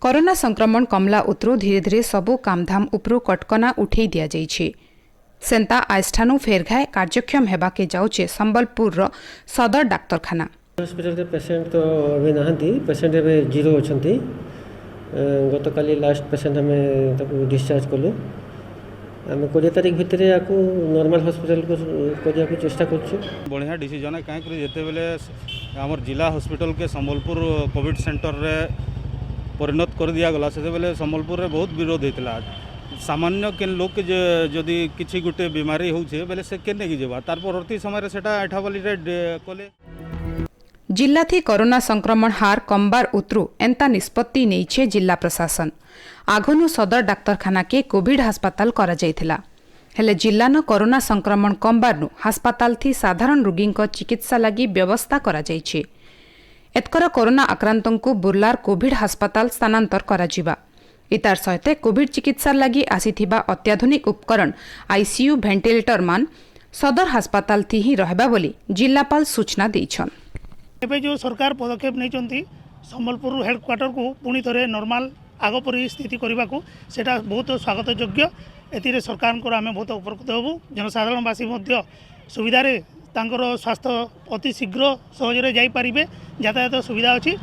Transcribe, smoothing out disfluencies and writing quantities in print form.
Corona संक्रमण कमला उतरू धीरे धीरे सबु कामधाम उपरू कटकना उठे दिया जाइछे। सेंता आइठानु फेरघाए कार्यक्षम हेबाके जाउछे संबलपुर सदर डाक्तरखाना। हॉस्पिटल के पेशेंट तो अभी नहांती, पेशेंट अभी जीरो अछंती। गतकाली लास्ट पेशेंट हमें ताको डिस्चार्ज कलु। आम 20 तारीख भितर याकू नॉर्मल हॉस्पिटल को करिया को चेष्टा करछु। बढ़िया डिसीजन है कहीं जेते बेले हमर जिला हॉस्पिटल के संबलपुर कोविड सेंटर रे परिणत कर दिया गला से बेले संबलपुर रे बहुत विरोध होता। सामान्य के लोक जदि किसी गोटे बीमारी होउछे बेले से केने की जेबा तार परवर्ती समय सेटा एठाबली रे कले जिला थी कोरोना संक्रमण हार कमबार उतरू एंता निष्पत्ति नैछे जिला प्रशासन। आघनु सदर डाक्तरखाना के कोविड अस्पताल करा जायथिला। हेले जिल्लान कोरोना संक्रमण कमबारनु अस्पताल थी साधारण रोगी चिकित्सा लगी व्यवस्था करा जायछे। एतकर कोरोना आक्रांतंकु बुर्लार कोविड अस्पताल स्थानांतर करा जिबा। इतार सहित कोविड चिकित्सा लगी आसीथिबा अत्याधुनिक उपकरण आईसीयू भेंटिलेटर मान सदर अस्पताल थी ही रहबा बोली जिल्लापाल सूचना दैछन। एबे जो सरकार पदक्षेप नहीं संबलपुर हेडक्वार्टर को पुणी थे नॉर्मल आग परी स्थिति करने को सेटा बहुत स्वागत योग्य। एथिरे सरकार को आम बहुत उपकृत हबू। जनसाधारणवासी सुविधार स्वास्थ्य अति शीघ्र सहजरे जाई पारिबे। यातायात सुविधा अच्छी।